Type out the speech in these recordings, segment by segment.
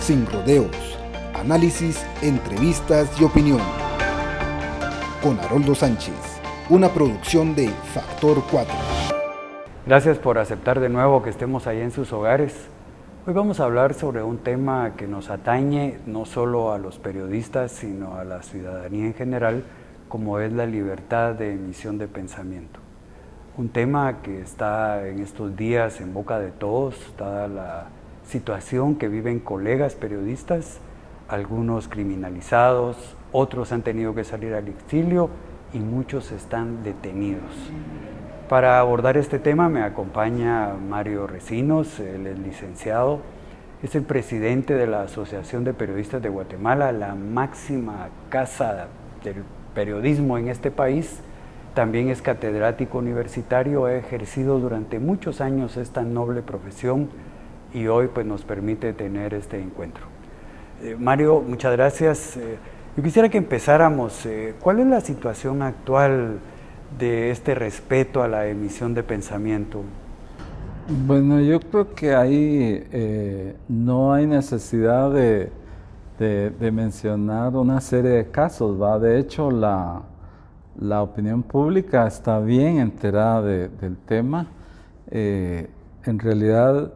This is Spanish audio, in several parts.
sin rodeos, análisis, entrevistas y opinión. Con Haroldo Sánchez, una producción de Factor 4. Gracias por aceptar de nuevo que estemos ahí en sus hogares. Hoy vamos a hablar sobre un tema que nos atañe no solo a los periodistas, sino a la ciudadanía en general, como es la libertad de emisión de pensamiento. Un tema que está en estos días en boca de todos, dada la situación que viven colegas periodistas, algunos criminalizados, otros han tenido que salir al exilio y muchos están detenidos. Para abordar este tema me acompaña Mario Recinos, él es licenciado, es el presidente de la Asociación de Periodistas de Guatemala, la máxima casa del periodismo en este país. También es catedrático universitario, ha ejercido durante muchos años esta noble profesión y hoy pues nos permite tener este encuentro. Mario, muchas gracias. Yo quisiera que empezáramos. ¿Cuál es la situación actual de este respeto a la emisión de pensamiento? Bueno, yo creo que ahí no hay necesidad de mencionar una serie de casos, ¿va? De hecho, la opinión pública está bien enterada del tema. En realidad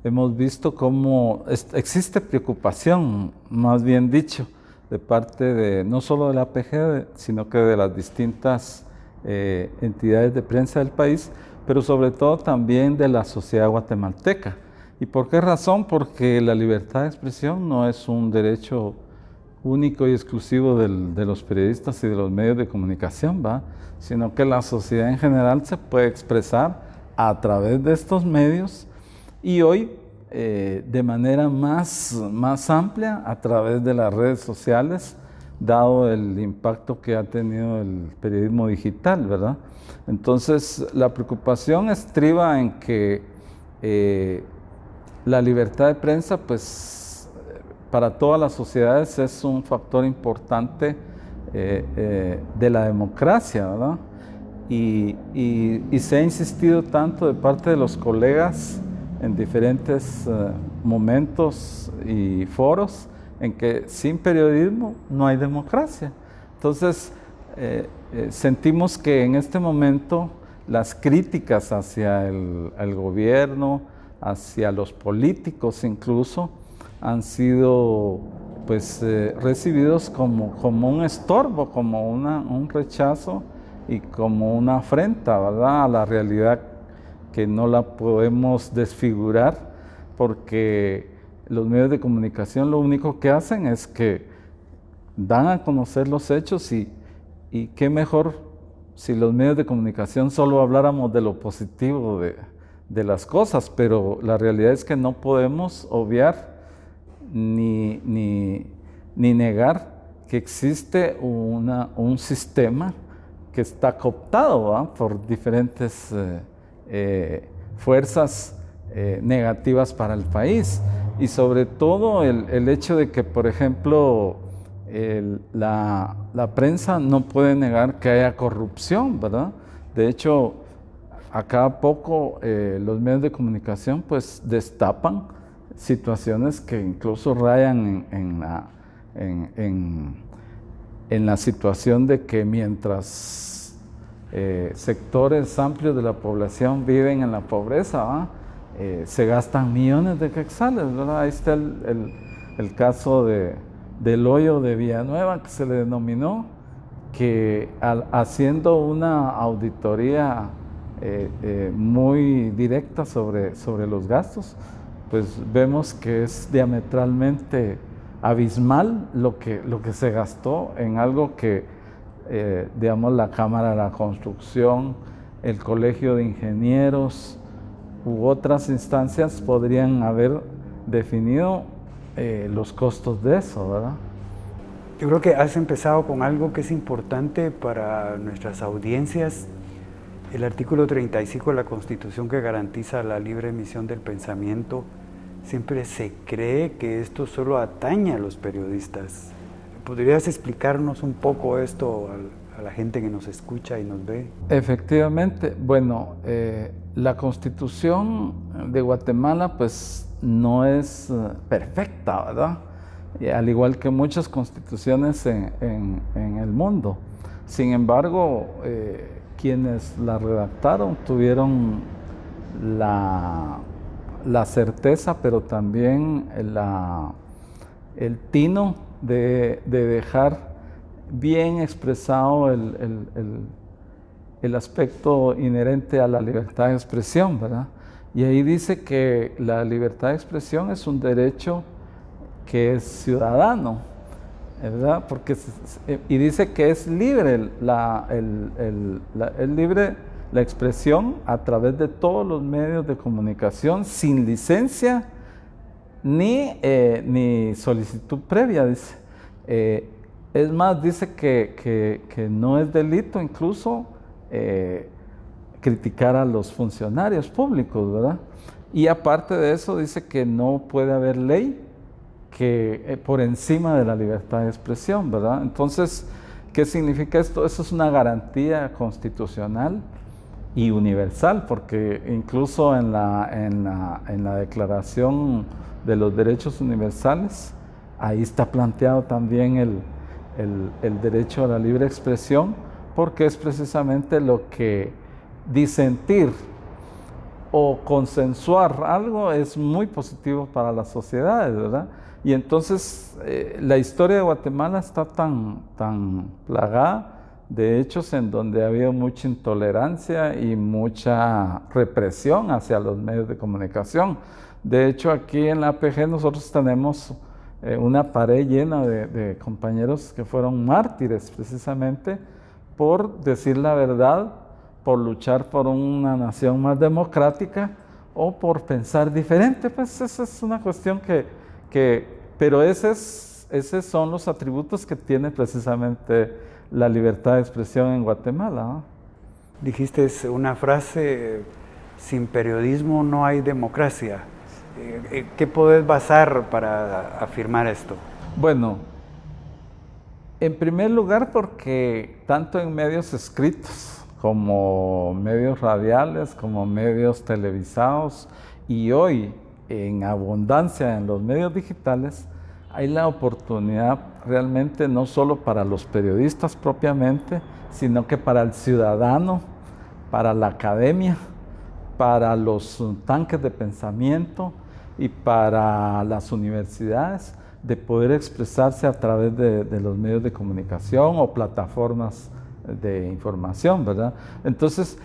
hemos visto cómo existe preocupación, más bien dicho, de parte de no solo de la APG, sino que de las distintas entidades de prensa del país, pero sobre todo también de la sociedad guatemalteca. ¿Y por qué razón? Porque la libertad de expresión no es un derecho único y exclusivo de los periodistas y de los medios de comunicación, ¿va? Sino que la sociedad en general se puede expresar a través de estos medios y hoy de manera más amplia a través de las redes sociales, dado el impacto que ha tenido el periodismo digital, ¿verdad? Entonces, la preocupación estriba en que la libertad de prensa, pues, para todas las sociedades es un factor importante de la democracia, ¿verdad? Y se ha insistido tanto de parte de los colegas en diferentes momentos y foros en que sin periodismo no hay democracia. Entonces, sentimos que en este momento las críticas hacia el gobierno, hacia los políticos incluso, han sido pues, recibidos como un estorbo, como un rechazo y como una afrenta, ¿verdad?, a la realidad que no la podemos desfigurar, porque los medios de comunicación lo único que hacen es que dan a conocer los hechos y qué mejor si los medios de comunicación solo habláramos de lo positivo de las cosas, pero la realidad es que no podemos obviar ni negar que existe un sistema que está cooptado, ¿va?, por diferentes fuerzas negativas para el país. Y sobre todo el hecho de que, por ejemplo, la prensa no puede negar que haya corrupción, ¿verdad? De hecho, a cada poco los medios de comunicación pues destapan situaciones que incluso rayan en la situación de que mientras sectores amplios de la población viven en la pobreza, ¿va?, se gastan millones de quetzales, ¿verdad? Ahí está el caso del hoyo de Villanueva, que se le denominó, que haciendo una auditoría muy directa sobre los gastos, pues vemos que es diametralmente abismal lo que se gastó en algo que, digamos, la Cámara de la Construcción, el Colegio de Ingenieros u otras instancias podrían haber definido los costos de eso, ¿verdad? Yo creo que has empezado con algo que es importante para nuestras audiencias. El artículo 35 de la Constitución, que garantiza la libre emisión del pensamiento, siempre se cree que esto solo atañe a los periodistas. ¿Podrías explicarnos un poco esto a la gente que nos escucha y nos ve? Efectivamente, bueno, la Constitución de Guatemala pues no es perfecta, ¿verdad? Y al igual que muchas constituciones en el mundo. Sin embargo, quienes la redactaron tuvieron la certeza, pero también el tino de dejar bien expresado el aspecto inherente a la libertad de expresión, ¿verdad? Y ahí dice que la libertad de expresión es un derecho que es ciudadano, ¿verdad? Y dice que es libre libre la expresión a través de todos los medios de comunicación sin licencia ni solicitud previa, dice. Es más, dice que no es delito incluso criticar a los funcionarios públicos, ¿verdad? Y aparte de eso dice que no puede haber ley que por encima de la libertad de expresión, ¿verdad? Entonces, ¿qué significa esto? Eso es una garantía constitucional y universal, porque incluso en la Declaración de los Derechos Universales, ahí está planteado también el derecho a la libre expresión, porque es precisamente lo que disentir o consensuar algo es muy positivo para las sociedades, ¿verdad? Y entonces la historia de Guatemala está tan plagada de hechos en donde ha habido mucha intolerancia y mucha represión hacia los medios de comunicación. De hecho, aquí en la APG nosotros tenemos una pared llena de compañeros que fueron mártires precisamente por decir la verdad, por luchar por una nación más democrática o por pensar diferente. Pues esa es una cuestión pero esos son los atributos que tiene precisamente la libertad de expresión en Guatemala, ¿no? Dijiste una frase, sin periodismo no hay democracia. ¿Qué podés basar para afirmar esto? Bueno, en primer lugar porque tanto en medios escritos como medios radiales, como medios televisados y hoy en abundancia en los medios digitales, hay la oportunidad realmente no solo para los periodistas propiamente, sino que para el ciudadano, para la academia, para los tanques de pensamiento y para las universidades, de poder expresarse a través de los medios de comunicación o plataformas de información, ¿verdad? Entonces,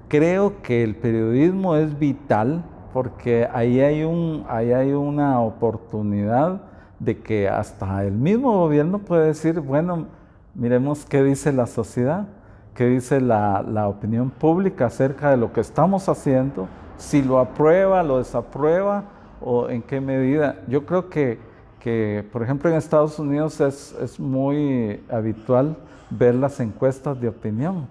creo que el periodismo es vital porque ahí hay una oportunidad de que hasta el mismo gobierno puede decir, bueno, miremos qué dice la sociedad, qué dice la opinión pública acerca de lo que estamos haciendo, si lo aprueba, lo desaprueba o en qué medida. Yo creo que por ejemplo, en Estados Unidos es muy habitual ver las encuestas de opinión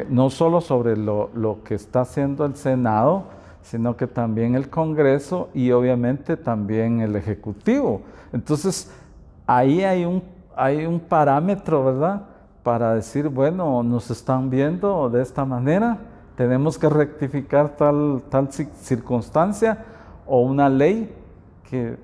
no solo sobre lo que está haciendo el Senado, sino que también el Congreso y obviamente también el Ejecutivo. Entonces, ahí hay un parámetro, ¿verdad?, para decir, bueno, nos están viendo de esta manera, tenemos que rectificar tal circunstancia o una ley que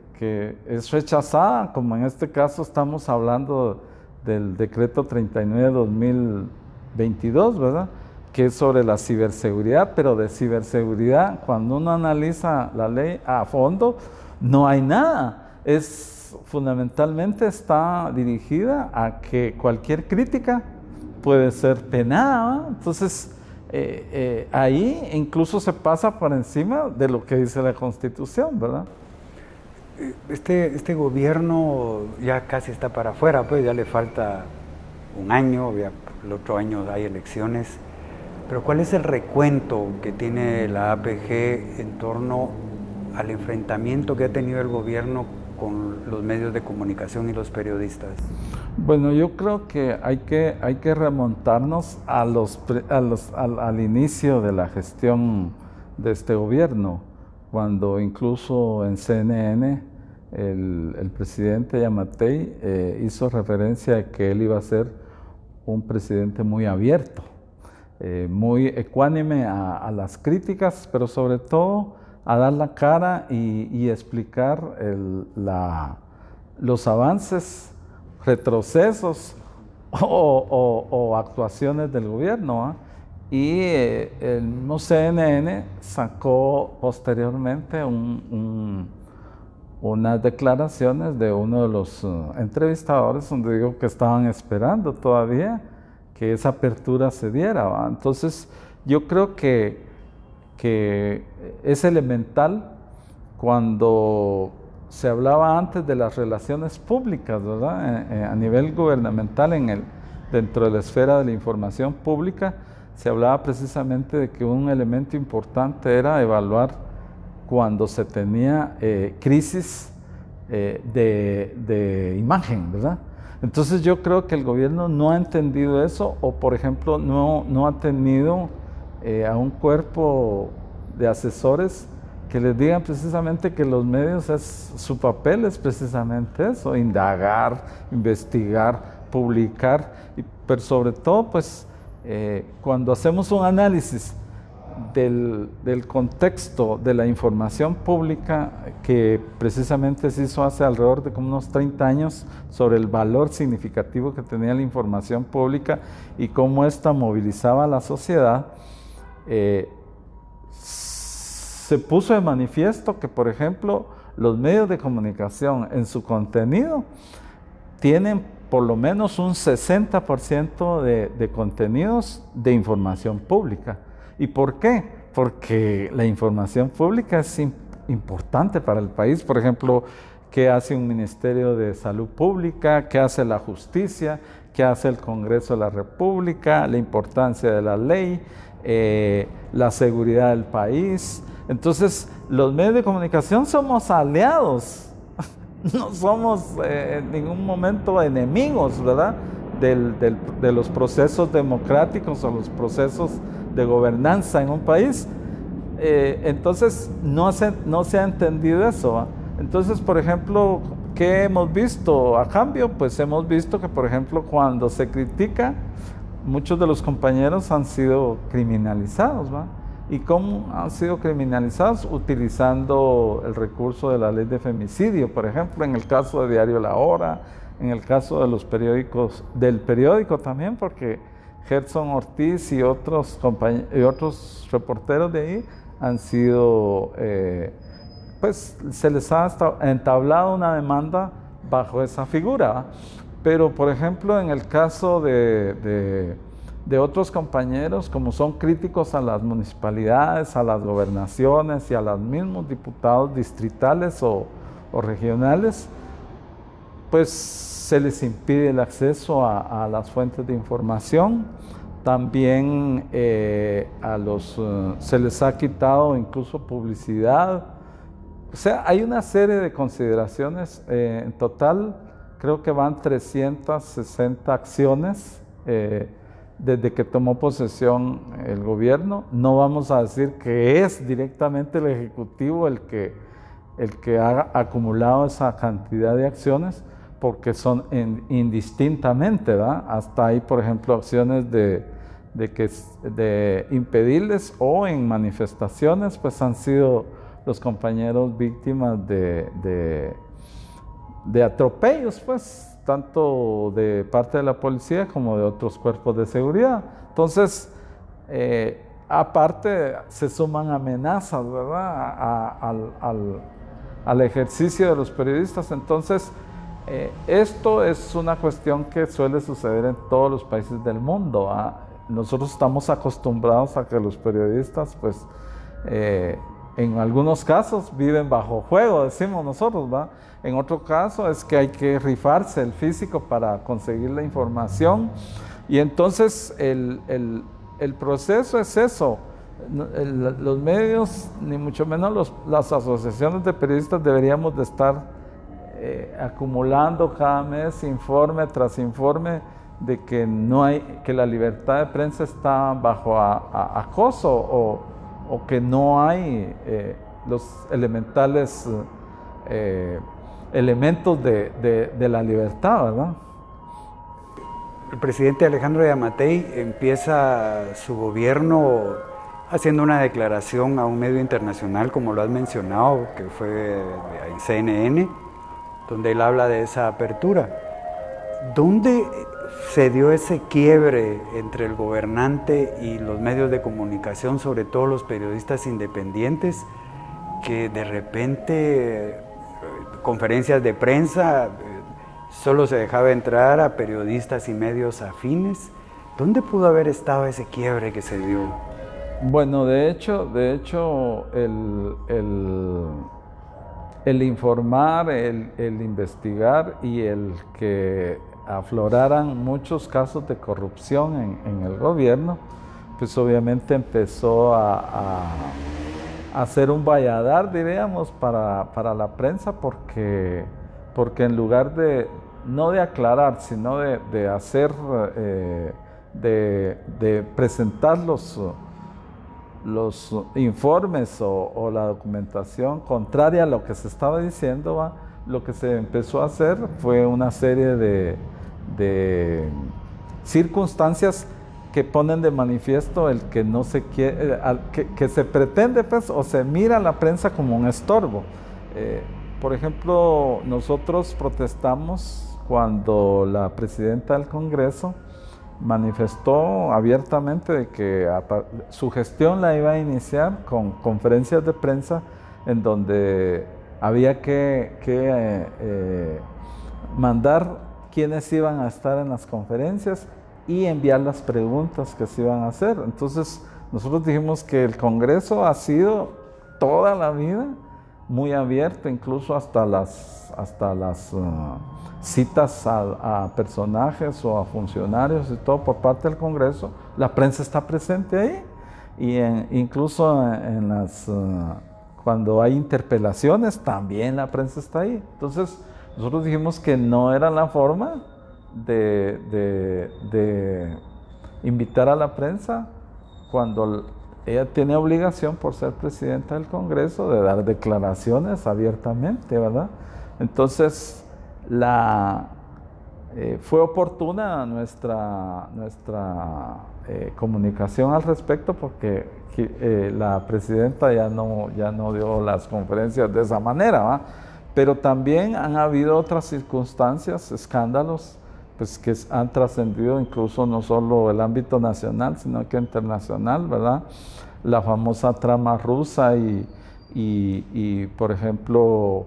es rechazada, como en este caso estamos hablando del decreto 39/2022, ¿verdad?, que es sobre la ciberseguridad, pero de ciberseguridad, cuando uno analiza la ley a fondo, no hay nada. Fundamentalmente está dirigida a que cualquier crítica puede ser penada, ¿verdad? Entonces, ahí incluso se pasa por encima de lo que dice la Constitución, ¿verdad? Este gobierno ya casi está para afuera, pues ya le falta un año, ya el otro año hay elecciones, pero ¿cuál es el recuento que tiene la APG en torno al enfrentamiento que ha tenido el gobierno con los medios de comunicación y los periodistas? Bueno, yo creo que hay que remontarnos al inicio de la gestión de este gobierno, cuando incluso en CNN el presidente Yamatei hizo referencia a que él iba a ser un presidente muy abierto, muy ecuánime a las críticas, pero sobre todo a dar la cara y explicar los avances, retrocesos o actuaciones del gobierno, ¿ah? Y el mismo CNN sacó posteriormente unas declaraciones de uno de los entrevistadores donde dijo que estaban esperando todavía que esa apertura se diera, ¿va? Entonces yo creo que es elemental cuando se hablaba antes de las relaciones públicas, ¿verdad? A nivel gubernamental, dentro de la esfera de la información pública, se hablaba precisamente de que un elemento importante era evaluar cuando se tenía crisis de imagen, ¿verdad? Entonces yo creo que el gobierno no ha entendido eso, o por ejemplo no ha tenido a un cuerpo de asesores que les digan precisamente que los medios, su papel es precisamente eso: indagar, investigar, publicar, pero sobre todo pues cuando hacemos un análisis del contexto de la información pública, que precisamente se hizo hace alrededor de como unos 30 años, sobre el valor significativo que tenía la información pública y cómo ésta movilizaba a la sociedad, se puso de manifiesto que, por ejemplo, los medios de comunicación en su contenido tienen por lo menos un 60% de contenidos de información pública. ¿Y por qué? Porque la información pública es importante para el país. Por ejemplo, ¿qué hace un Ministerio de Salud Pública? ¿Qué hace la justicia? ¿Qué hace el Congreso de la República? La importancia de la ley, la seguridad del país. Entonces, los medios de comunicación somos aliados. No somos en ningún momento enemigos, ¿verdad? De los procesos democráticos o los procesos de gobernanza en un país. Entonces no se ha entendido eso, ¿va? Entonces, por ejemplo, ¿qué hemos visto a cambio? Pues hemos visto que, por ejemplo, cuando se critica, muchos de los compañeros han sido criminalizados, ¿va? ¿Y cómo han sido criminalizados? Utilizando el recurso de la ley de femicidio, por ejemplo, en el caso de Diario La Hora, en el caso de los periódicos, del periódico también, porque Gerson Ortiz y otros reporteros de ahí han sido, pues se les ha entablado una demanda bajo esa figura, ¿va? Pero, por ejemplo, en el caso de otros compañeros, como son críticos a las municipalidades, a las gobernaciones y a los mismos diputados distritales o regionales, pues se les impide el acceso a las fuentes de información. También se les ha quitado incluso publicidad. O sea, hay una serie de consideraciones. En total, creo que van 360 acciones desde que tomó posesión el gobierno. No vamos a decir que es directamente el Ejecutivo el que ha acumulado esa cantidad de acciones, porque son indistintamente, ¿verdad? Hasta hay, por ejemplo, acciones de impedirles, o en manifestaciones, pues han sido los compañeros víctimas de atropellos, pues, tanto de parte de la policía como de otros cuerpos de seguridad. Entonces, aparte se suman amenazas, ¿verdad?, al ejercicio de los periodistas. Entonces, esto es una cuestión que suele suceder en todos los países del mundo, ¿verdad? Nosotros estamos acostumbrados a que los periodistas, pues, en algunos casos viven bajo juego, decimos nosotros, ¿va? En otro caso es que hay que rifarse el físico para conseguir la información. Y entonces el proceso es eso. Los medios, ni mucho menos las asociaciones de periodistas, deberíamos de estar acumulando cada mes informe tras informe de que la libertad de prensa está bajo acoso, o que no hay los elementales elementos de la libertad, ¿verdad? El presidente Alejandro Yamatei empieza su gobierno haciendo una declaración a un medio internacional, como lo has mencionado, que fue en CNN, donde él habla de esa apertura. ¿Dónde se dio ese quiebre entre el gobernante y los medios de comunicación, sobre todo los periodistas independientes, que de repente conferencias de prensa solo se dejaba entrar a periodistas y medios afines? ¿Dónde pudo haber estado ese quiebre que se dio? Bueno, de hecho el informar, el investigar y el que afloraran muchos casos de corrupción en el gobierno, pues obviamente empezó a hacer un valladar, diríamos, para la prensa, porque en lugar de, no de aclarar, sino de hacer, de presentar los informes o la documentación contraria a lo que se estaba diciendo, lo que se empezó a hacer fue una serie de circunstancias que ponen de manifiesto el que no se quiere, que se pretende, pues, o se mira a la prensa como un estorbo. Por ejemplo, nosotros protestamos cuando la presidenta del Congreso manifestó abiertamente de que su gestión la iba a iniciar con conferencias de prensa en donde había que mandar quiénes iban a estar en las conferencias y enviar las preguntas que se iban a hacer. Entonces nosotros dijimos que el Congreso ha sido toda la vida muy abierto, incluso hasta las citas a personajes o a funcionarios y todo por parte del Congreso. La prensa está presente ahí y incluso cuando hay interpelaciones también la prensa está ahí. Entonces nosotros dijimos que no era la forma de invitar a la prensa cuando ella tiene obligación por ser presidenta del Congreso de dar declaraciones abiertamente, ¿verdad? Entonces fue oportuna nuestra comunicación al respecto, porque la presidenta ya no dio las conferencias de esa manera, ¿va? Pero también han habido otras circunstancias, escándalos, pues que han trascendido incluso no solo el ámbito nacional, sino que internacional, ¿verdad? La famosa trama rusa y por ejemplo,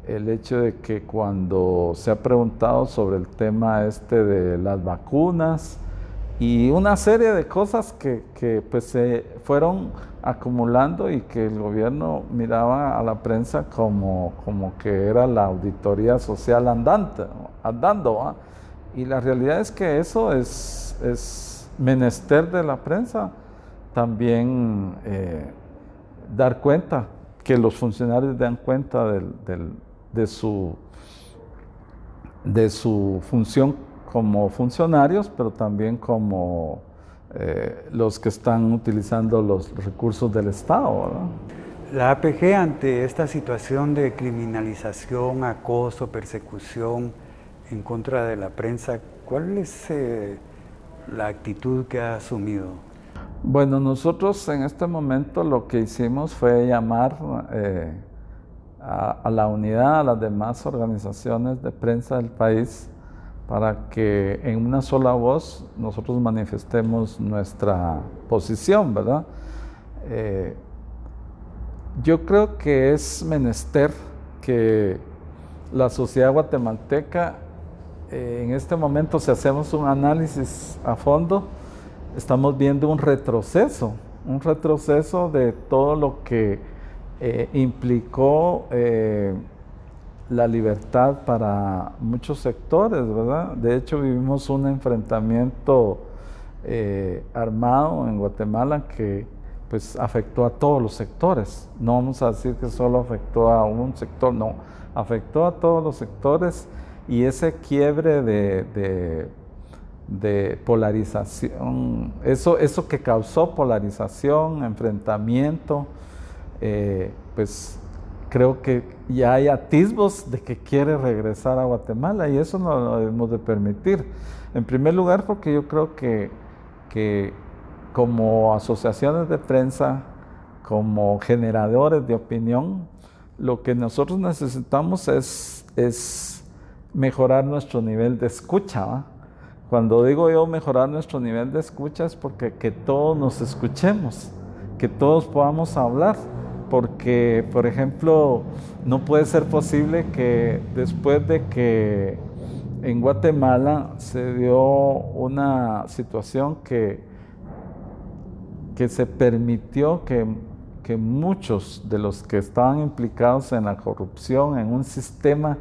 el hecho de que cuando se ha preguntado sobre el tema de las vacunas y una serie de cosas que pues se fueron acumulando y que el gobierno miraba a la prensa como que era la auditoría social andando, ¿va? Y la realidad es que eso es menester de la prensa también, dar cuenta, que los funcionarios den cuenta de su función como funcionarios, pero también como los que están utilizando los recursos del Estado, ¿verdad? La APG, ante esta situación de criminalización, acoso, persecución en contra de la prensa, ¿cuál es la actitud que ha asumido? Bueno, nosotros en este momento lo que hicimos fue llamar a la unidad, a las demás organizaciones de prensa del país, para que en una sola voz nosotros manifestemos nuestra posición, ¿verdad? Yo creo que es menester que la sociedad guatemalteca, en este momento, si hacemos un análisis a fondo, estamos viendo un retroceso de todo lo que implicó la libertad para muchos sectores, ¿verdad? De hecho, vivimos un enfrentamiento armado en Guatemala que pues afectó a todos los sectores. No vamos a decir que solo afectó a un sector, no, afectó a todos los sectores, y ese quiebre de polarización, eso que causó polarización, enfrentamiento, pues creo que ya hay atisbos de que quiere regresar a Guatemala, y eso no lo debemos de permitir. En primer lugar, porque yo creo que como asociaciones de prensa, como generadores de opinión, lo que nosotros necesitamos es mejorar nuestro nivel de escucha, ¿va? Cuando digo yo mejorar nuestro nivel de escucha es porque que todos nos escuchemos, que todos podamos hablar, porque, por ejemplo, no puede ser posible que después de que en Guatemala se dio una situación que se permitió que muchos de los que estaban implicados en la corrupción, en un sistema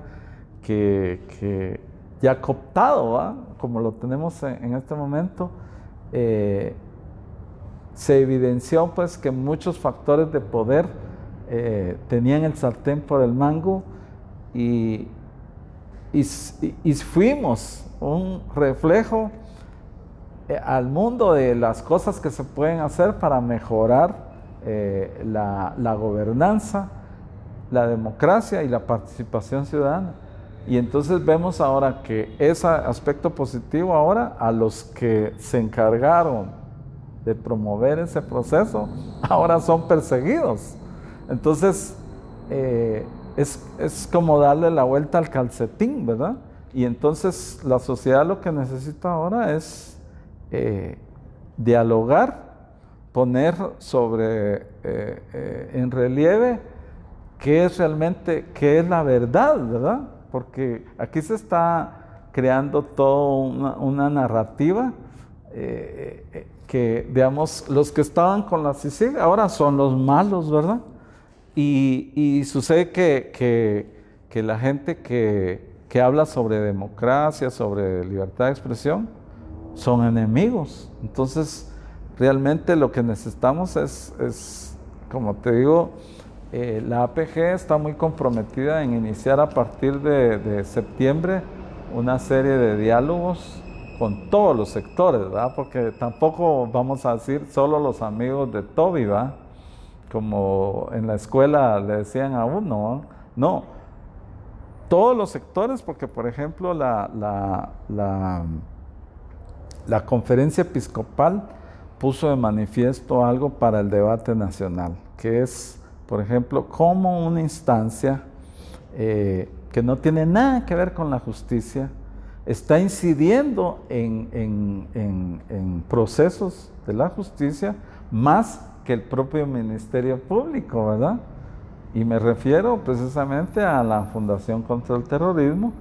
que ya cooptado, ¿va? Como lo tenemos en este momento, se evidenció pues que muchos factores de poder tenían el sartén por el mango y fuimos un reflejo al mundo de las cosas que se pueden hacer para mejorar la gobernanza, la democracia y la participación ciudadana. Y entonces vemos ahora que ese aspecto positivo ahora a los que se encargaron de promover ese proceso ahora son perseguidos. Entonces es como darle la vuelta al calcetín, ¿verdad? Y entonces la sociedad lo que necesita ahora es dialogar, poner en relieve qué es realmente, qué es la verdad, ¿verdad? Porque aquí se está creando toda una narrativa que, digamos, los que estaban con la Sicilia ahora son los malos, ¿verdad? Y sucede que la gente que habla sobre democracia, sobre libertad de expresión, son enemigos. Entonces, realmente lo que necesitamos es como te digo, la APG está muy comprometida en iniciar a partir de septiembre una serie de diálogos con todos los sectores, ¿verdad? Porque tampoco vamos a decir solo los amigos de Toby, ¿verdad? Como en la escuela le decían a uno, no, todos los sectores, porque por ejemplo la conferencia episcopal puso de manifiesto algo para el debate nacional, que es, por ejemplo, como una instancia que no tiene nada que ver con la justicia, está incidiendo en procesos de la justicia más que el propio Ministerio Público, ¿verdad? Y me refiero precisamente a la Fundación contra el Terrorismo,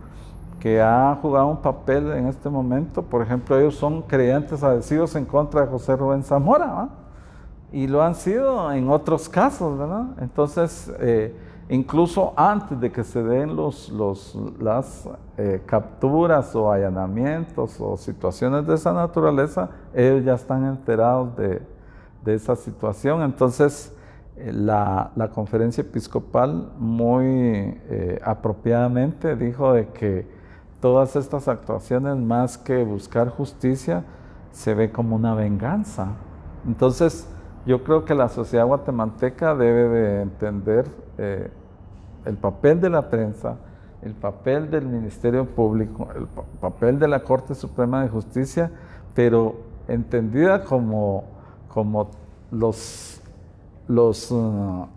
que ha jugado un papel en este momento. Por ejemplo, ellos son creyentes adhesivos en contra de José Rubén Zamora, ¿verdad? Y lo han sido en otros casos, ¿verdad? Entonces, incluso antes de que se den las capturas o allanamientos o situaciones de esa naturaleza, ellos ya están enterados de esa situación. Entonces, la conferencia episcopal muy apropiadamente dijo de que todas estas actuaciones, más que buscar justicia, se ve como una venganza. Entonces, yo creo que la sociedad guatemalteca debe de entender el papel de la prensa, el papel del Ministerio Público, el papel de la Corte Suprema de Justicia, pero entendida como los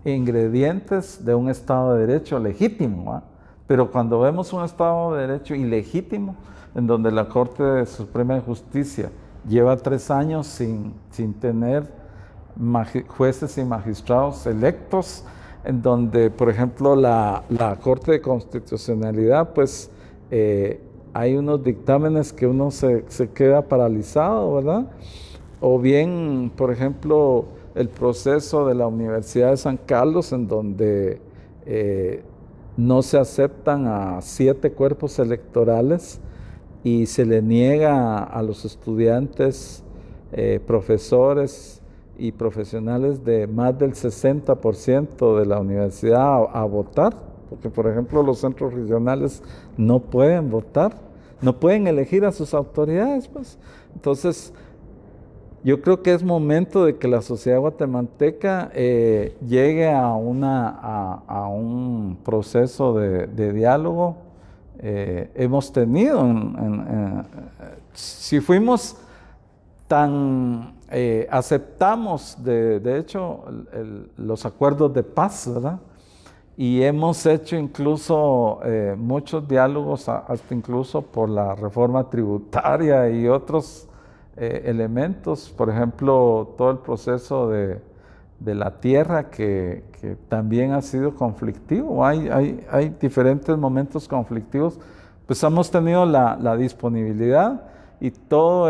ingredientes de un Estado de Derecho legítimo, ¿eh? Pero cuando vemos un Estado de Derecho ilegítimo, en donde la Corte Suprema de Justicia lleva 3 años sin tener jueces y magistrados electos, en donde, por ejemplo, la Corte de Constitucionalidad, pues hay unos dictámenes que uno se queda paralizado, ¿verdad? O bien, por ejemplo, el proceso de la Universidad de San Carlos, en donde no se aceptan a 7 cuerpos electorales y se le niega a los estudiantes, profesores y profesionales de más del 60% de la universidad a votar, porque por ejemplo los centros regionales no pueden votar, no pueden elegir a sus autoridades, pues. Entonces, yo creo que es momento de que la sociedad guatemalteca llegue a un proceso de diálogo. Hemos tenido, si fuimos aceptamos, de hecho, los acuerdos de paz, ¿verdad? Y hemos hecho incluso muchos diálogos, hasta incluso por la reforma tributaria y otros elementos, por ejemplo, todo el proceso de la tierra que también ha sido conflictivo. Hay diferentes momentos conflictivos, pues hemos tenido la disponibilidad y todo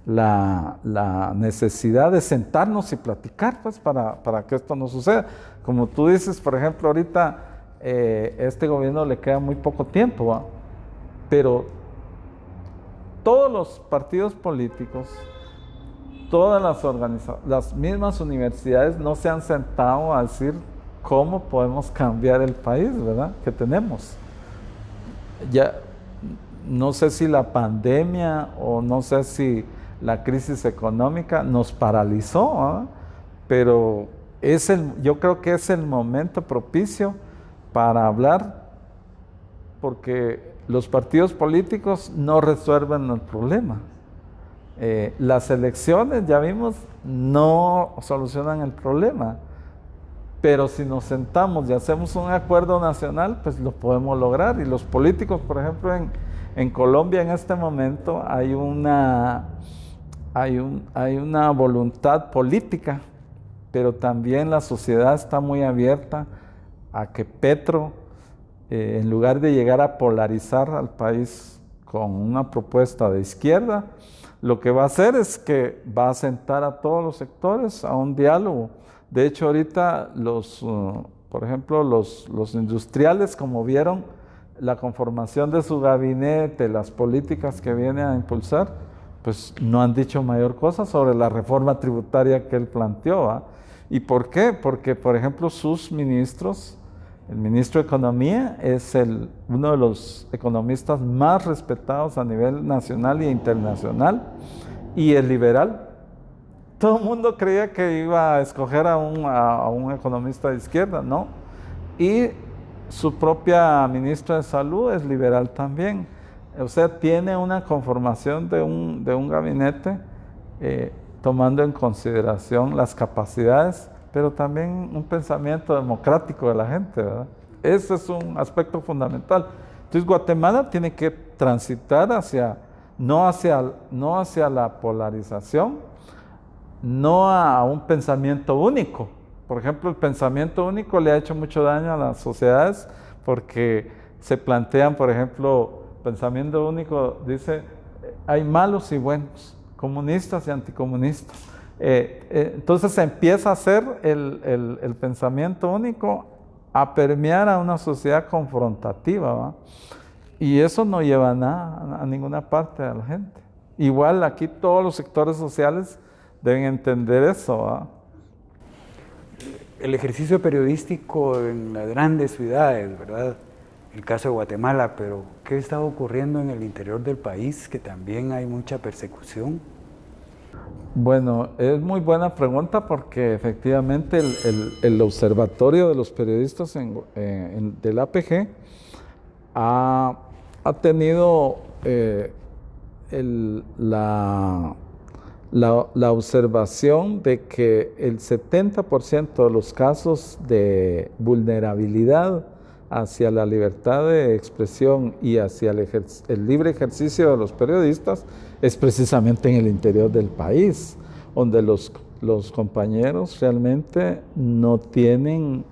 la necesidad de sentarnos y platicar, pues, para que esto no suceda. Como tú dices, por ejemplo, ahorita este gobierno le queda muy poco tiempo, ¿va? Pero todos los partidos políticos, todas las mismas universidades no se han sentado a decir cómo podemos cambiar el país, ¿verdad?, que tenemos. Ya no sé si la pandemia o no sé si la crisis económica nos paralizó, ¿eh? Pero yo creo que es el momento propicio para hablar, porque los partidos políticos no resuelven el problema. Las elecciones, ya vimos, no solucionan el problema, pero si nos sentamos y hacemos un acuerdo nacional, pues lo podemos lograr. Y los políticos, por ejemplo, en Colombia en este momento hay una voluntad política, pero también la sociedad está muy abierta a que Petro, en lugar de llegar a polarizar al país con una propuesta de izquierda, lo que va a hacer es que va a sentar a todos los sectores a un diálogo. De hecho, ahorita por ejemplo, los industriales, como vieron la conformación de su gabinete, las políticas que viene a impulsar, pues no han dicho mayor cosa sobre la reforma tributaria que él planteó, ¿eh? ¿Y por qué? Porque, por ejemplo, sus ministros, el ministro de Economía es uno de los economistas más respetados a nivel nacional e internacional, y el liberal. Todo el mundo creía que iba a escoger a un economista de izquierda, ¿no? Y su propia ministra de Salud es liberal también. O sea, tiene una conformación de un gabinete tomando en consideración las capacidades, pero también un pensamiento democrático de la gente, ¿verdad? Ese es un aspecto fundamental. Entonces, Guatemala tiene que transitar no hacia la polarización, no a un pensamiento único. Por ejemplo, el pensamiento único le ha hecho mucho daño a las sociedades porque se plantean, por ejemplo, pensamiento único dice, hay malos y buenos, comunistas y anticomunistas. Entonces se empieza a hacer el pensamiento único a permear a una sociedad confrontativa, ¿va? Y eso no lleva a ninguna parte de la gente. Igual aquí todos los sectores sociales deben entender eso, ¿va? El ejercicio periodístico en las grandes ciudades, ¿verdad? El caso de Guatemala, pero ¿qué está ocurriendo en el interior del país? Que también hay mucha persecución. Bueno, es muy buena pregunta porque efectivamente el Observatorio de los Periodistas del APG ha tenido la observación de que el 70% de los casos de vulnerabilidad hacia la libertad de expresión y hacia el libre ejercicio de los periodistas es precisamente en el interior del país, donde los compañeros realmente no tienen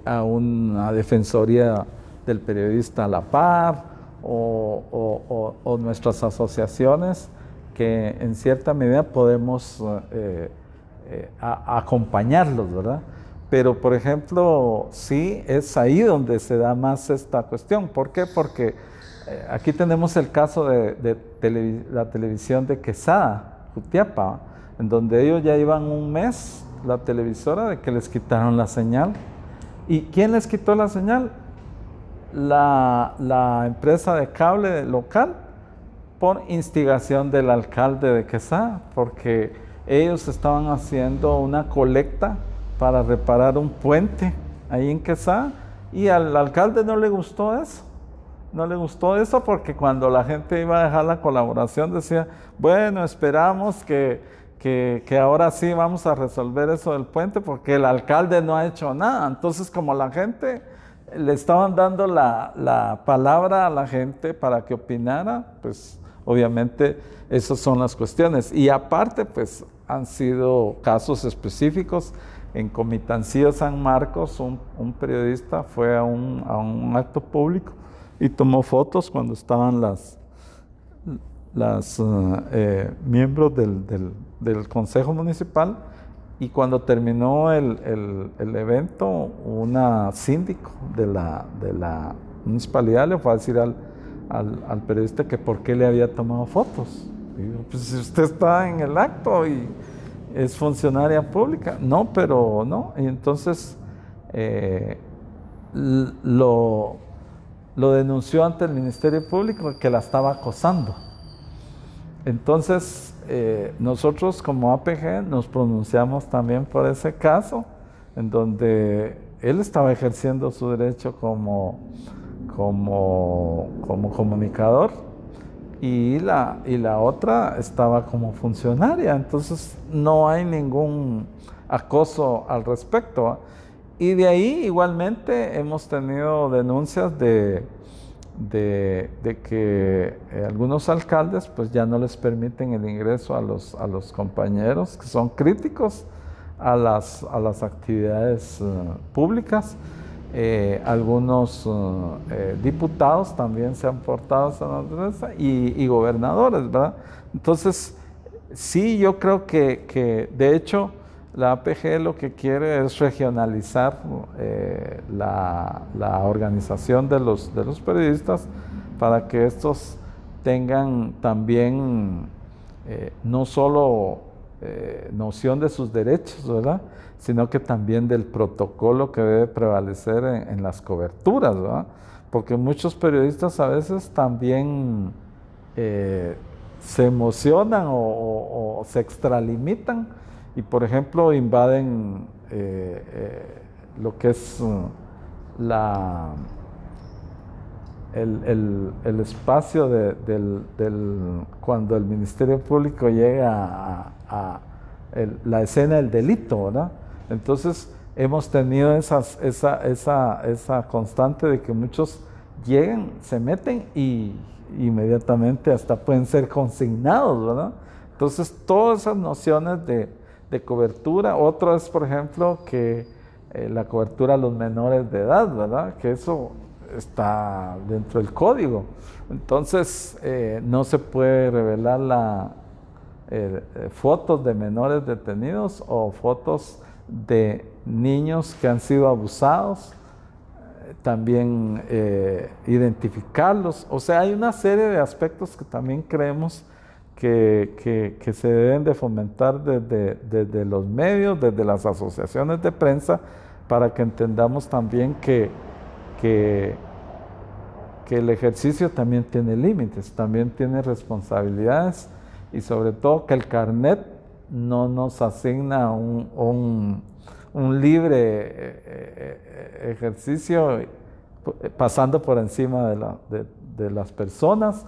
a una defensoría del periodista a la par o nuestras asociaciones que en cierta medida podemos acompañarlos, ¿verdad? Pero, por ejemplo, sí es ahí donde se da más esta cuestión. ¿Por qué? Porque aquí tenemos el caso de la televisión de Quesada, Jutiapa, en donde ellos ya iban un mes, la televisora, de que les quitaron la señal. ¿Y quién les quitó la señal? La empresa de cable local, por instigación del alcalde de Quesada, porque ellos estaban haciendo una colecta para reparar un puente ahí en Quesada y al alcalde no le gustó eso. no le gustó eso, porque cuando la gente iba a dejar la colaboración decía, bueno, esperamos que ahora sí vamos a resolver eso del puente porque el alcalde no ha hecho nada. Entonces, como la gente le estaban dando la palabra a la gente para que opinara, pues obviamente esas son las cuestiones. Y aparte, pues han sido casos específicos. En Comitancillo San Marcos, un periodista fue a un acto público y tomó fotos cuando estaban las miembros del Consejo Municipal, y cuando terminó el evento, una síndico de la municipalidad le fue a decir al periodista que por qué le había tomado fotos. Y dijo, pues si usted está en el acto y es funcionaria pública. No, pero no. Y entonces lo denunció ante el Ministerio Público, que la estaba acosando. Entonces, nosotros como APG nos pronunciamos también por ese caso, en donde él estaba ejerciendo su derecho como comunicador, y la otra estaba como funcionaria. Entonces, no hay ningún acoso al respecto. Y de ahí, igualmente, hemos tenido denuncias de que algunos alcaldes pues ya no les permiten el ingreso a los compañeros que son críticos a las actividades públicas. Algunos diputados también se han portado a esa naturaleza, y gobernadores, ¿verdad? Entonces, sí, yo creo que de hecho la APG lo que quiere es regionalizar la organización de los periodistas, para que estos tengan también no solo noción de sus derechos, ¿verdad?, sino que también del protocolo que debe prevalecer en las coberturas, ¿verdad? Porque muchos periodistas a veces también se emocionan o se extralimitan, y por ejemplo invaden lo que es el espacio cuando el Ministerio Público llega a la escena del delito, ¿verdad? Entonces hemos tenido esa constante de que muchos llegan, se meten y inmediatamente hasta pueden ser consignados, ¿verdad? Entonces todas esas nociones de cobertura. Otro es, por ejemplo, que la cobertura a los menores de edad, ¿verdad?, que eso está dentro del código. Entonces no se puede revelar fotos de menores detenidos o fotos de niños que han sido abusados, también identificarlos. O sea, hay una serie de aspectos que también creemos que se deben de fomentar desde los medios, desde las asociaciones de prensa, para que entendamos también que el ejercicio también tiene límites, también tiene responsabilidades, y sobre todo que el carnet no nos asigna un libre ejercicio pasando por encima de las personas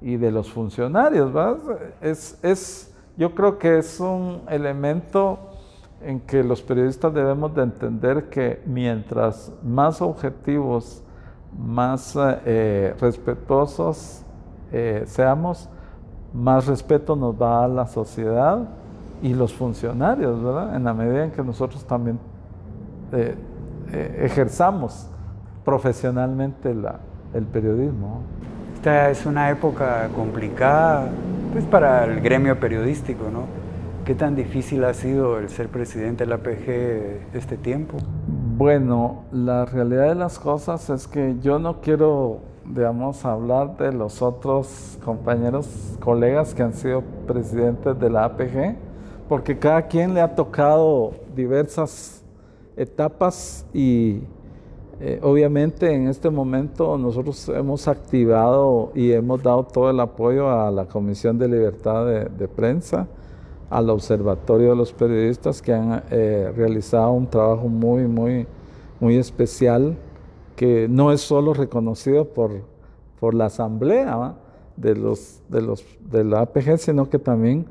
y de los funcionarios, ¿verdad? Yo creo que es un elemento en que los periodistas debemos de entender que mientras más objetivos, más respetuosos seamos, más respeto nos va a dar la sociedad y los funcionarios, ¿verdad?, en la medida en que nosotros también ejerzamos profesionalmente el periodismo. Esta es una época complicada, pues, para el gremio periodístico, ¿no? ¿Qué tan difícil ha sido el ser presidente de la APG este tiempo? Bueno, la realidad de las cosas es que yo no quiero, digamos, hablar de los otros compañeros, colegas que han sido presidentes de la APG, porque cada quien le ha tocado diversas etapas, y obviamente en este momento nosotros hemos activado y hemos dado todo el apoyo a la Comisión de Libertad de Prensa, al Observatorio de los Periodistas, que han realizado un trabajo muy, muy, muy especial, que no es solo reconocido por por la asamblea, ¿va?, de la APG, sino que también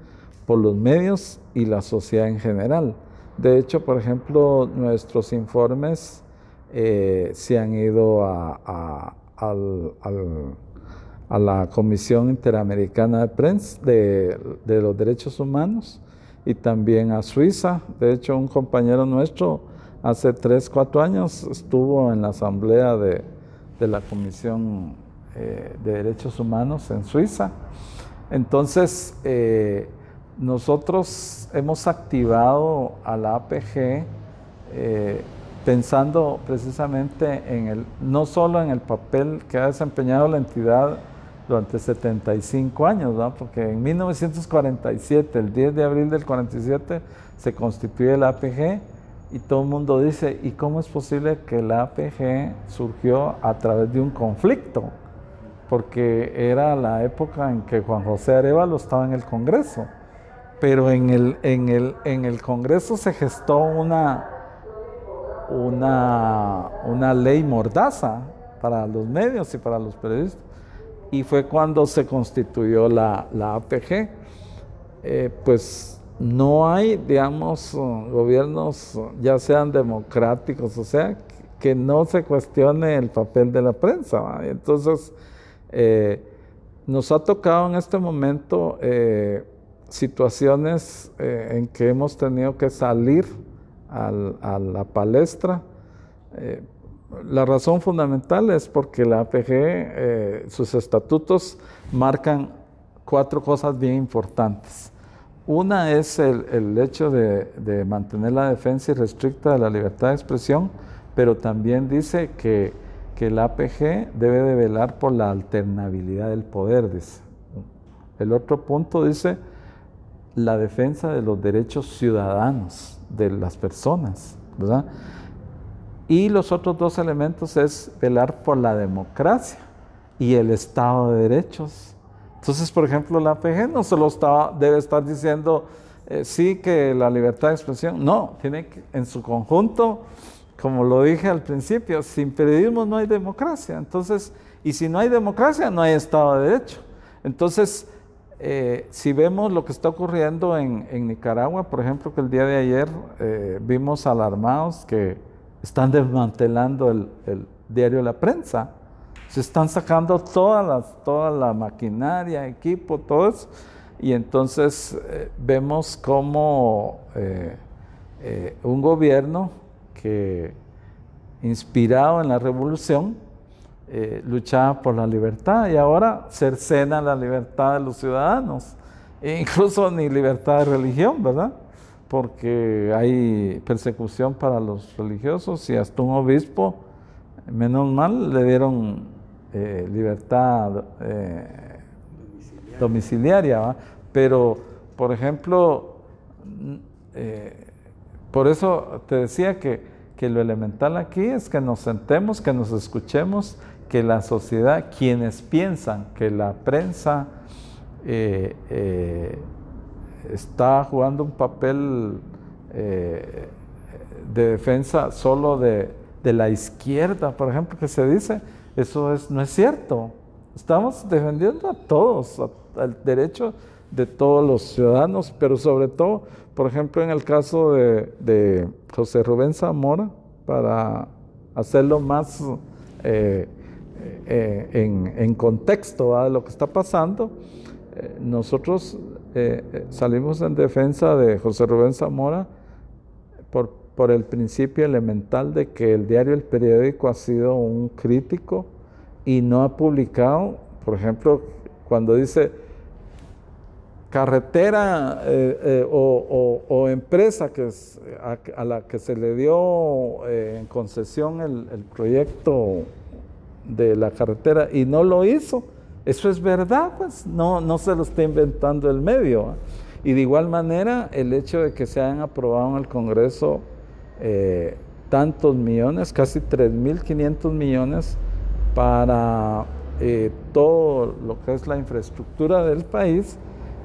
por los medios y la sociedad en general. De hecho, por ejemplo, nuestros informes se han ido a la Comisión Interamericana de Prensa de los Derechos Humanos y también a Suiza. De hecho, un compañero nuestro hace 3, 4 años estuvo en la asamblea de la Comisión de Derechos Humanos en Suiza. Entonces, nosotros hemos activado a la APG pensando precisamente no solo en el papel que ha desempeñado la entidad durante 75 años, ¿no?, porque en 1947, el 10 de abril del 47, se constituye la APG y todo el mundo dice, ¿y cómo es posible que la APG surgió a través de un conflicto? Porque era la época en que Juan José Arévalo estaba en el Congreso, pero en el Congreso se gestó una ley mordaza para los medios y para los periodistas, y fue cuando se constituyó la APG. Pues no hay, digamos, gobiernos, ya sean democráticos, o sea, que no se cuestione el papel de la prensa, ¿va? Entonces, nos ha tocado en este momento situaciones en que hemos tenido que salir a la palestra. La razón fundamental es porque la APG, sus estatutos marcan 4 cosas bien importantes. Una es el hecho de mantener la defensa irrestricta de la libertad de expresión, pero también dice que la APG debe de velar por la alternabilidad del poder, dice. El otro punto dice la defensa de los derechos ciudadanos de las personas, ¿verdad? Y los otros 2 elementos es velar por la democracia y el Estado de Derechos. Entonces, por ejemplo, la APG no solo debe estar diciendo sí que la libertad de expresión, no, tiene que, en su conjunto, como lo dije al principio, sin periodismo no hay democracia. Entonces, y si no hay democracia, no hay Estado de Derecho. Entonces, si vemos lo que está ocurriendo en Nicaragua, por ejemplo, que el día de ayer vimos alarmados que están desmantelando el diario La Prensa. Se están sacando toda la maquinaria, equipo, todo eso. Y entonces vemos cómo un gobierno que, inspirado en la revolución, luchaba por la libertad y ahora cercena la libertad de los ciudadanos. E incluso ni libertad de religión, ¿verdad? Porque hay persecución para los religiosos y hasta un obispo, menos mal, le dieron libertad domiciliaria, ¿va? Pero, por ejemplo, por eso te decía que lo elemental aquí es que nos sentemos, que nos escuchemos, que la sociedad, quienes piensan que la prensa está jugando un papel de defensa solo de la izquierda, por ejemplo, que se dice, eso no es cierto. Estamos defendiendo a todos, al derecho de todos los ciudadanos, pero sobre todo, por ejemplo, en el caso de José Rubén Zamora, para hacerlo más en contexto, ¿verdad?, de lo que está pasando, nosotros salimos en defensa de José Rubén Zamora por el principio elemental de que el diario El Periódico ha sido un crítico y no ha publicado, por ejemplo, cuando dice carretera o empresa a la que se le dio en concesión el proyecto de la carretera y no lo hizo, eso es verdad, pues no se lo está inventando el medio, ¿eh? Y de igual manera el hecho de que se hayan aprobado en el Congreso tantos millones, casi 3.500 millones para todo lo que es la infraestructura del país,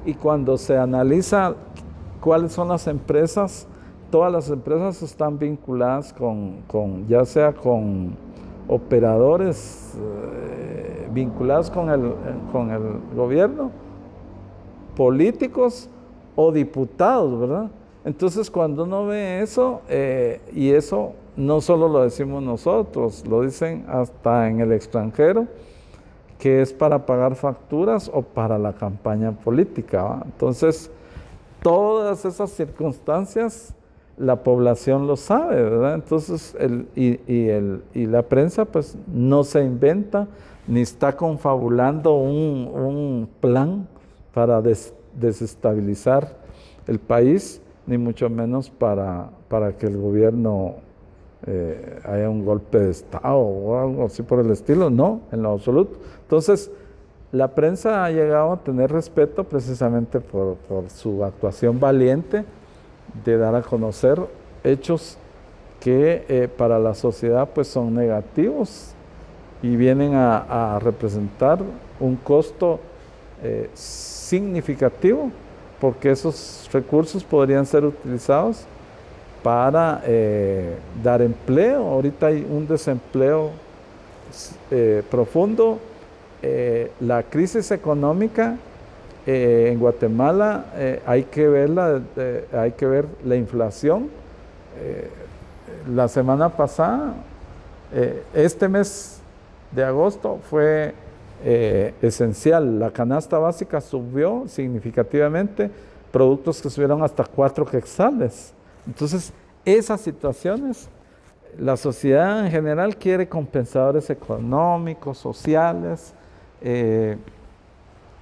y cuando se analiza cuáles son las empresas, todas las empresas están vinculadas con ya sea con operadores vinculados con el gobierno, políticos o diputados, ¿verdad? Entonces, cuando uno ve eso, y eso no solo lo decimos nosotros, lo dicen hasta en el extranjero, que es para pagar facturas o para la campaña política, ¿va? Entonces, todas esas circunstancias, la población lo sabe, ¿verdad? Entonces, y la prensa pues no se inventa, ni está confabulando un plan para desestabilizar el país, ni mucho menos para que el gobierno haya un golpe de Estado o algo así por el estilo, no, en lo absoluto. Entonces, la prensa ha llegado a tener respeto precisamente por su actuación valiente de dar a conocer hechos que para la sociedad pues son negativos y vienen a representar un costo significativo, porque esos recursos podrían ser utilizados para dar empleo. Ahorita hay un desempleo profundo. La crisis económica en Guatemala hay que ver la inflación. La semana pasada, este mes de agosto fue esencial. La canasta básica subió significativamente, productos que subieron hasta 4 quetzales. Entonces, esas situaciones, la sociedad en general quiere compensadores económicos, sociales,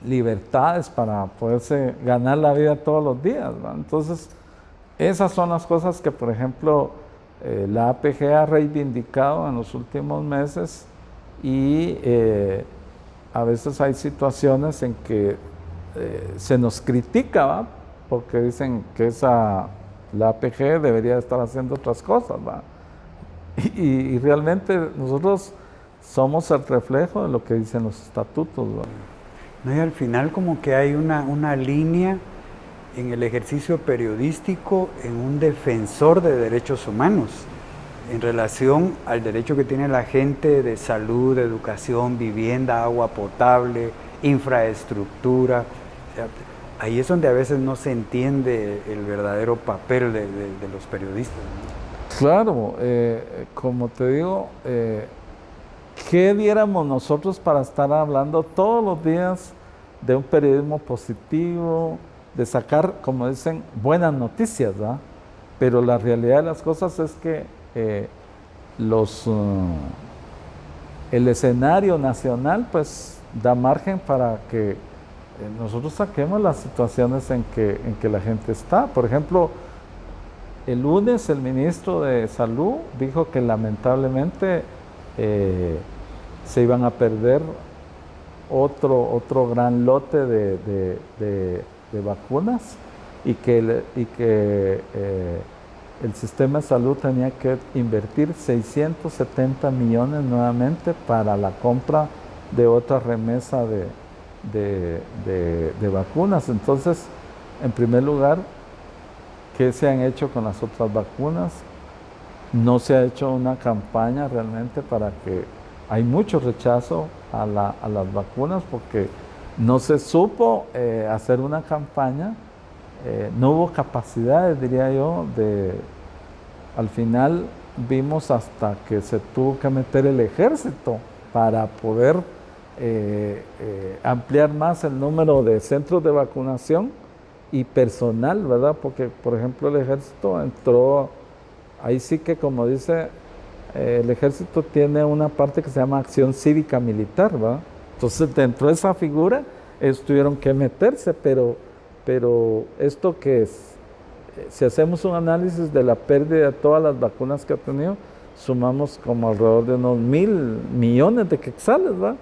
libertades para poderse ganar la vida todos los días, ¿va? Entonces, esas son las cosas que, por ejemplo, la APG ha reivindicado en los últimos meses y a veces hay situaciones en que se nos critica, ¿va? Porque dicen que la APG debería estar haciendo otras cosas, ¿va? Y realmente nosotros somos el reflejo de lo que dicen los estatutos, ¿va? No, y al final como que hay una línea en el ejercicio periodístico en un defensor de derechos humanos en relación al derecho que tiene la gente de salud, de educación, vivienda, agua potable, infraestructura. Ahí es donde a veces no se entiende el verdadero papel de los periodistas, ¿no? Claro, como te digo, ¿qué diéramos nosotros para estar hablando todos los días de un periodismo positivo, de sacar, como dicen, buenas noticias, ¿verdad? Pero la realidad de las cosas es que el escenario nacional pues da margen para que nosotros saquemos las situaciones en que la gente está. Por ejemplo, el lunes el ministro de Salud dijo que lamentablemente se iban a perder otro gran lote de vacunas y que el sistema de salud tenía que invertir 670 millones nuevamente para la compra de otra remesa de vacunas. Entonces, en primer lugar, ¿qué se han hecho con las otras vacunas? No se ha hecho una campaña realmente para que hay mucho rechazo a las vacunas porque no se supo hacer una campaña, no hubo capacidades, diría yo, al final vimos hasta que se tuvo que meter el ejército para poder ampliar más el número de centros de vacunación y personal, ¿verdad? Porque, por ejemplo, el ejército entró, ahí sí que como dice, el ejército tiene una parte que se llama acción cívica militar, ¿verdad? Entonces, dentro de esa figura, ellos tuvieron que meterse, pero ¿esto qué es? Si hacemos un análisis de la pérdida de todas las vacunas que ha tenido, sumamos como alrededor de unos 1,000 millones de quetzales, ¿verdad?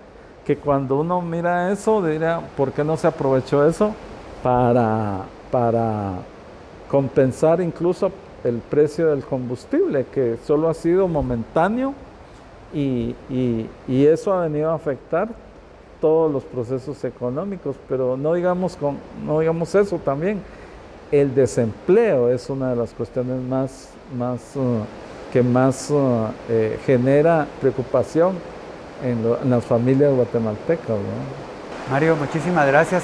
Que cuando uno mira eso, diría, ¿por qué no se aprovechó eso para compensar incluso el precio del combustible, que solo ha sido momentáneo y eso ha venido a afectar todos los procesos económicos? Pero no digamos eso también. El desempleo es una de las cuestiones que más genera preocupación en las familias guatemaltecas, ¿no? Mario, muchísimas gracias.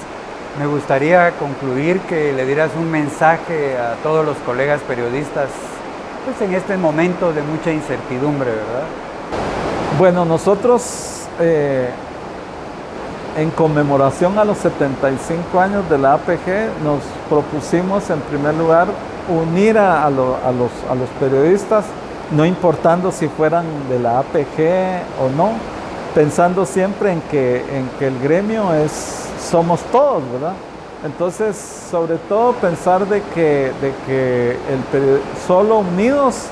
Me gustaría concluir que le dieras un mensaje a todos los colegas periodistas, pues en este momento de mucha incertidumbre, ¿verdad? Bueno, nosotros en conmemoración a los 75 años de la APG nos propusimos en primer lugar unir a los periodistas, no importando si fueran de la APG o no, pensando siempre en que el gremio somos todos, ¿verdad? Entonces, sobre todo pensar de que solo unidos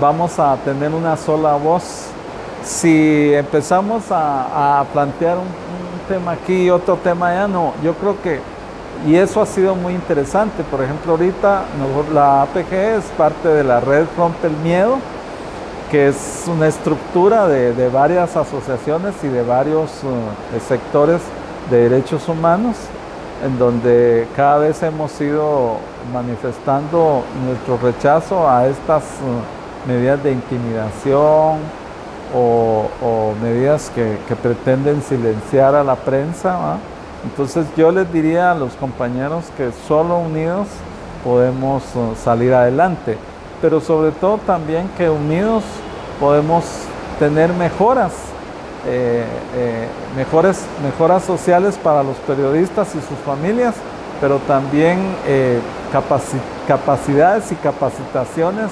vamos a tener una sola voz. Si empezamos a plantear un tema aquí y otro tema allá, no, yo creo que, y eso ha sido muy interesante. Por ejemplo, ahorita la APG es parte de la red Rompe el Miedo, que es una estructura de varias asociaciones y de varios sectores de derechos humanos, en donde cada vez hemos ido manifestando nuestro rechazo a estas medidas de intimidación o medidas que pretenden silenciar a la prensa, ¿va? Entonces yo les diría a los compañeros que solo unidos podemos salir adelante, pero sobre todo también que unidos podemos tener mejoras sociales para los periodistas y sus familias, pero también capacidades y capacitaciones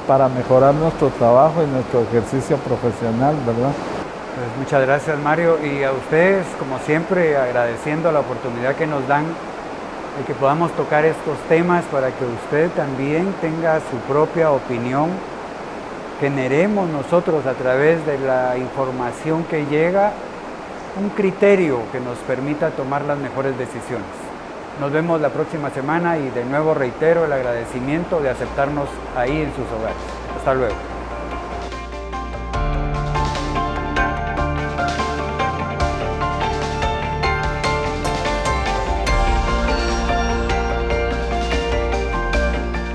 para mejorar nuestro trabajo y nuestro ejercicio profesional, ¿verdad? Pues muchas gracias, Mario, y a ustedes, como siempre, agradeciendo la oportunidad que nos dan de que podamos tocar estos temas para que usted también tenga su propia opinión. Generemos nosotros a través de la información que llega un criterio que nos permita tomar las mejores decisiones. Nos vemos la próxima semana y de nuevo reitero el agradecimiento de aceptarnos ahí en sus hogares. Hasta luego.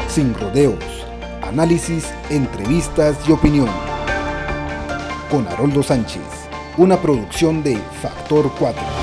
Sin rodeos, análisis, entrevistas y opinión. Con Haroldo Sánchez, una producción de Factor 4.